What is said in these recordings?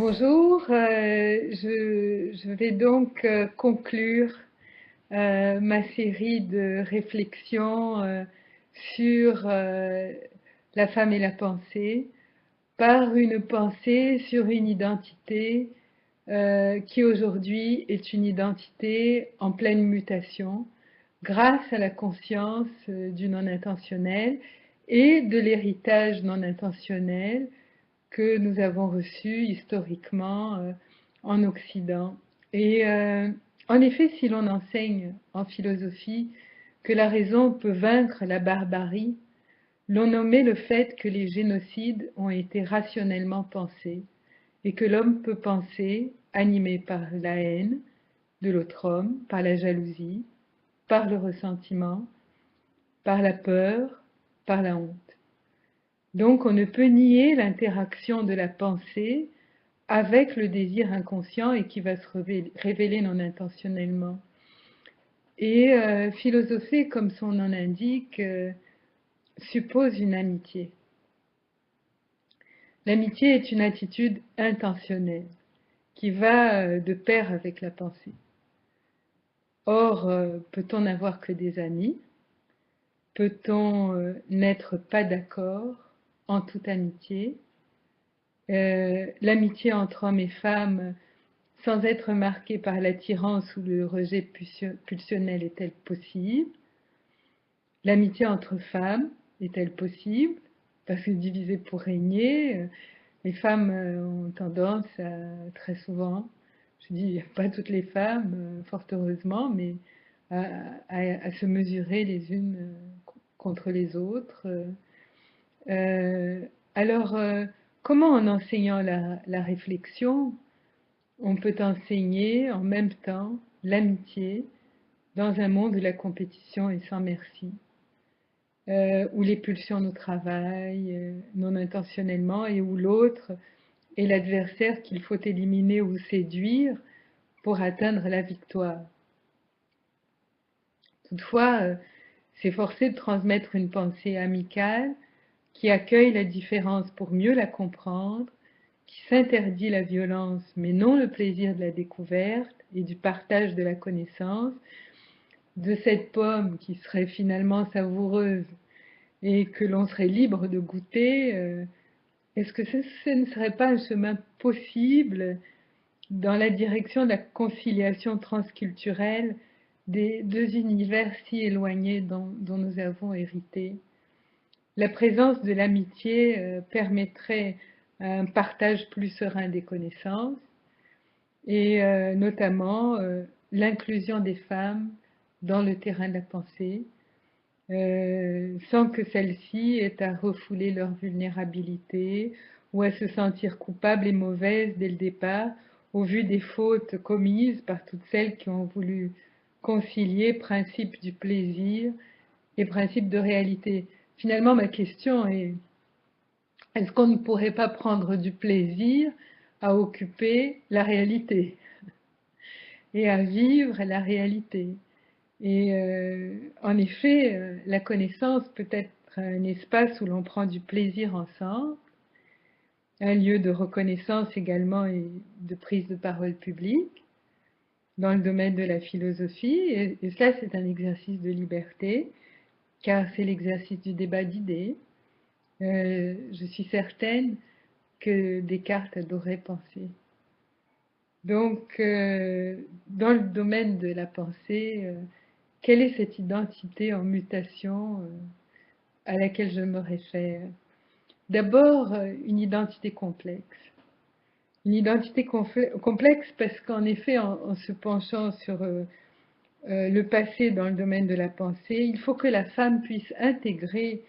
Bonjour, je vais donc conclure ma série de réflexions sur la femme et la pensée par une pensée sur une identité qui aujourd'hui est une identité en pleine mutation grâce à la conscience du non intentionnel et de l'héritage non intentionnel que nous avons reçu historiquement en Occident. Et en effet, si l'on enseigne en philosophie que la raison peut vaincre la barbarie, l'on omet le fait que les génocides ont été rationnellement pensés et que l'homme peut penser, animé par la haine de l'autre homme, par la jalousie, par le ressentiment, par la peur, par la honte. Donc on ne peut nier l'interaction de la pensée avec le désir inconscient et qui va se révéler non intentionnellement. Et philosopher, comme son nom l'indique, suppose une amitié. L'amitié est une attitude intentionnelle qui va de pair avec la pensée. Or, peut-on n'avoir que des amis? Peut-on n'être pas d'accord en toute amitié? L'amitié entre hommes et femmes, sans être marquée par l'attirance ou le rejet pulsionnel, est-elle possible? L'amitié entre femmes est-elle possible? Parce que diviser pour régner, les femmes ont tendance à, très souvent, je dis pas toutes les femmes, fort heureusement, mais à se mesurer les unes contre les autres. Alors, comment en enseignant la réflexion, on peut enseigner en même temps l'amitié dans un monde où la compétition est sans merci, où les pulsions nous travaillent non intentionnellement et où l'autre est l'adversaire qu'il faut éliminer ou séduire pour atteindre la victoire. Toutefois, s'efforcer de transmettre une pensée amicale qui accueille la différence pour mieux la comprendre, qui s'interdit la violence mais non le plaisir de la découverte et du partage de la connaissance, de cette pomme qui serait finalement savoureuse et que l'on serait libre de goûter, est-ce que ce ne serait pas un chemin possible dans la direction de la conciliation transculturelle des deux univers si éloignés dont nous avons hérité? La présence de l'amitié permettrait un partage plus serein des connaissances et notamment l'inclusion des femmes dans le terrain de la pensée, sans que celles-ci aient à refouler leur vulnérabilité ou à se sentir coupables et mauvaises dès le départ au vu des fautes commises par toutes celles qui ont voulu concilier principe du plaisir et principe de réalité. Finalement, ma question est, est-ce qu'on ne pourrait pas prendre du plaisir à occuper la réalité et à vivre la réalité? Et en effet, la connaissance peut être un espace où l'on prend du plaisir ensemble, un lieu de reconnaissance également et de prise de parole publique dans le domaine de la philosophie. Et cela, c'est un exercice de liberté, car c'est l'exercice du débat d'idées. Je suis certaine que Descartes adorait penser. Donc, dans le domaine de la pensée, quelle est cette identité en mutation à laquelle je me réfère? D'abord, une identité complexe. Une identité complexe parce qu'en effet, en se penchant sur le passé dans le domaine de la pensée, il faut que la femme puisse intégrer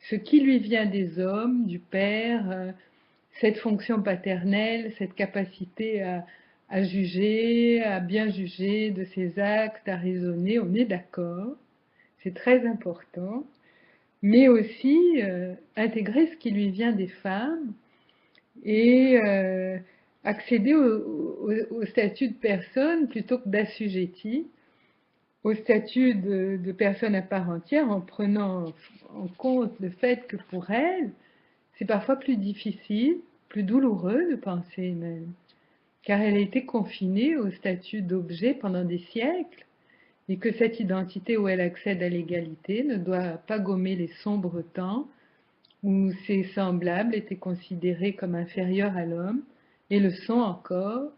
ce qui lui vient des hommes, du père, cette fonction paternelle, cette capacité à juger, à bien juger de ses actes, à raisonner, on est d'accord, c'est très important, mais aussi intégrer ce qui lui vient des femmes et accéder au statut de personne plutôt que d'assujetti, au statut de personne à part entière en prenant en compte le fait que pour elle, c'est parfois plus difficile, plus douloureux de penser même. car elle a été confinée au statut d'objet pendant des siècles, et que cette identité où elle accède à l'égalité ne doit pas gommer les sombres temps où ses semblables étaient considérés comme inférieurs à l'homme, et le sont encore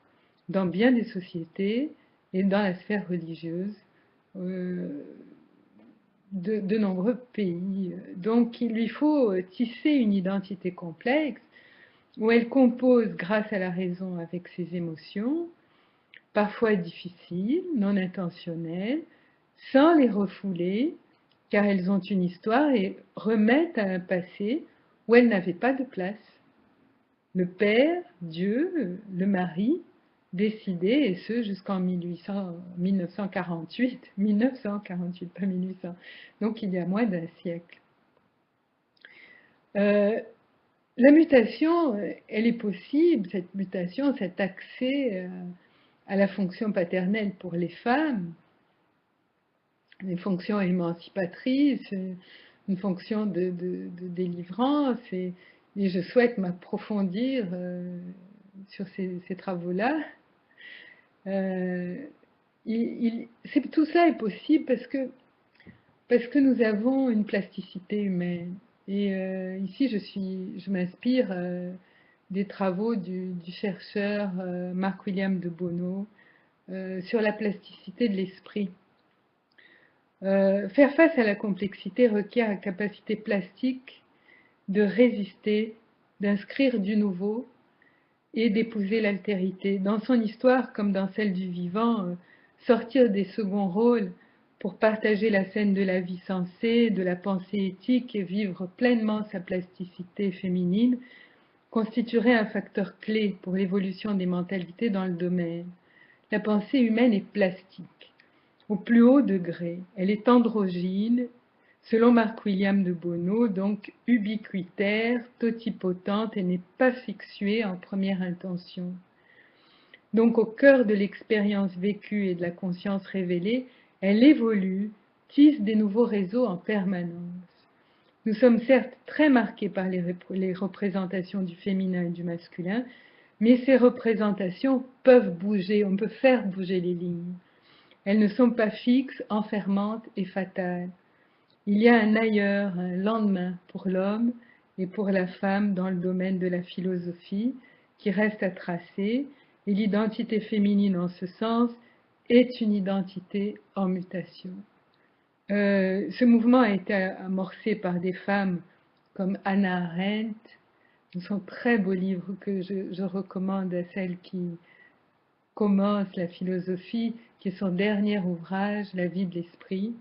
dans bien des sociétés et dans la sphère religieuse euh, de nombreux pays. Donc il lui faut tisser une identité complexe où elle compose grâce à la raison avec ses émotions, parfois difficiles, non intentionnelles, sans les refouler, car elles ont une histoire et remettent à un passé où elles n'avaient pas de place. Le Père, Dieu, le mari, décidait, et ce jusqu'en 1948, 1948, pas 1800, donc il y a moins d'un siècle. La mutation, elle est possible, cette mutation, cet accès à la fonction paternelle pour les femmes, une fonction émancipatrice, une fonction de délivrance, et je souhaite m'approfondir sur ces travaux-là. Tout ça est possible parce que nous avons une plasticité humaine. Et ici, je m'inspire des travaux du chercheur Mark William de Bono sur la plasticité de l'esprit. Faire face à la complexité requiert la capacité plastique de résister, d'inscrire du nouveau et d'épouser l'altérité. Dans son histoire, comme dans celle du vivant, sortir des seconds rôles pour partager la scène de la vie sensée, de la pensée éthique et vivre pleinement sa plasticité féminine constituerait un facteur clé pour l'évolution des mentalités dans le domaine. La pensée humaine est plastique. Au plus haut degré, elle est androgyne, selon Mark William de Bono, donc ubiquitaire, totipotente et n'est pas fixée en première intention. Donc au cœur de l'expérience vécue et de la conscience révélée, elle évolue, tisse des nouveaux réseaux en permanence. Nous sommes certes très marqués par les représentations du féminin et du masculin, mais ces représentations peuvent bouger, on peut faire bouger les lignes. Elles ne sont pas fixes, enfermantes et fatales. Il y a un ailleurs, un lendemain pour l'homme et pour la femme dans le domaine de la philosophie qui reste à tracer, et l'identité féminine en ce sens est une identité en mutation. Ce mouvement a été amorcé par des femmes comme Hannah Arendt. Ce sont très beaux livres que je recommande à celles qui commencent la philosophie, qui est son dernier ouvrage, La vie de l'esprit.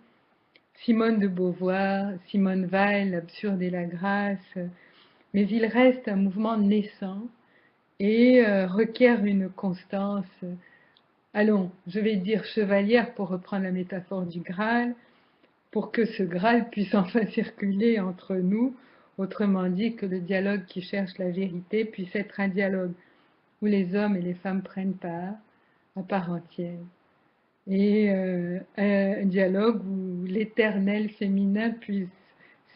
Simone de Beauvoir, Simone Weil, L'absurde et la grâce, mais il reste un mouvement naissant et requiert une constance, allons, je vais dire chevalière pour reprendre la métaphore du Graal, pour que ce Graal puisse enfin circuler entre nous, autrement dit que le dialogue qui cherche la vérité puisse être un dialogue où les hommes et les femmes prennent part à part entière. Et un dialogue où l'éternel féminin puisse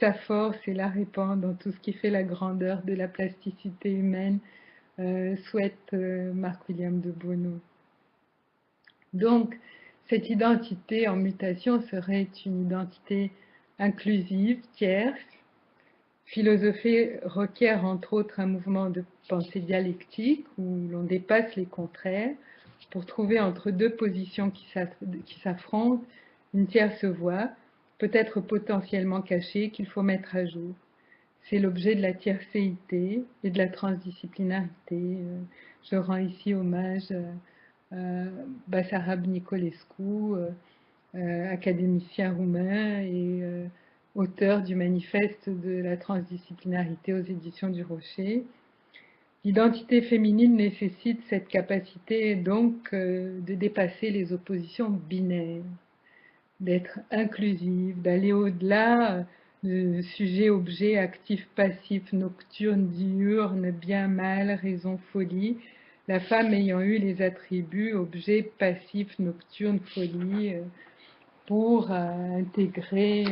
sa force et la répandre dans tout ce qui fait la grandeur de la plasticité humaine, souhaite Mark William de Bono. Donc, cette identité en mutation serait une identité inclusive, tierce. Philosopher requiert entre autres un mouvement de pensée dialectique où l'on dépasse les contraires pour trouver entre deux positions qui s'affrontent une tierce voie, peut-être potentiellement cachée, qu'il faut mettre à jour. C'est l'objet de la tiercéité et de la transdisciplinarité. Je rends ici hommage à Basarab Nicolescu, académicien roumain et auteur du manifeste de la transdisciplinarité aux éditions du Rocher. L'identité féminine nécessite cette capacité donc de dépasser les oppositions binaires, d'être inclusive, d'aller au-delà de sujet-objet, actif-passif, nocturne, diurne, bien, mal, raison, folie, la femme ayant eu les attributs objet, passif, nocturne, folie, pour intégrer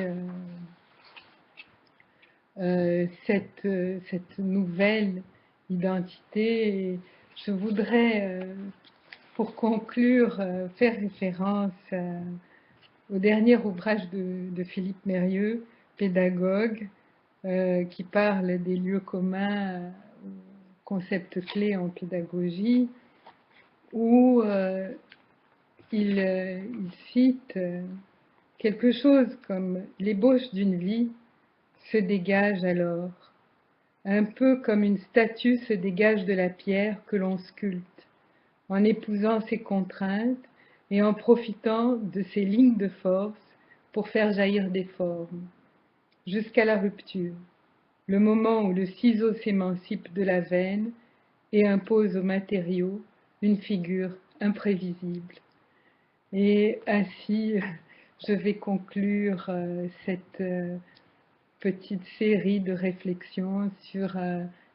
cette nouvelle identité. Et Je voudrais, pour conclure, faire référence au dernier ouvrage de Philippe Mérieux, pédagogue, qui parle des lieux communs aux concepts clés en pédagogie, où il cite quelque chose comme l'ébauche d'une vie se dégage alors, un peu comme une statue se dégage de la pierre que l'on sculpte, en épousant ses contraintes et en profitant de ses lignes de force pour faire jaillir des formes, jusqu'à la rupture, le moment où le ciseau s'émancipe de la veine et impose au matériau une figure imprévisible. Et ainsi, je vais conclure cette petite série de réflexions sur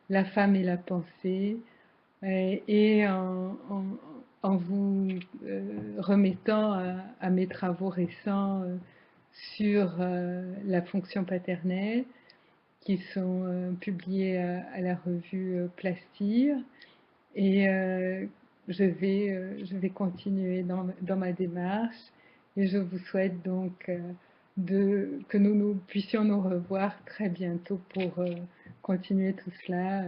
la femme et la pensée, et en vous remettant à mes travaux récents sur la fonction paternelle, qui sont publiés à la revue Plastir. Et je vais continuer dans ma démarche, et je vous souhaite donc que nous puissions nous revoir très bientôt pour continuer tout cela.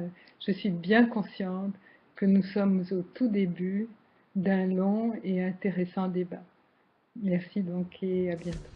Je suis bien consciente que nous sommes au tout début d'un long et intéressant débat. Merci donc et à bientôt.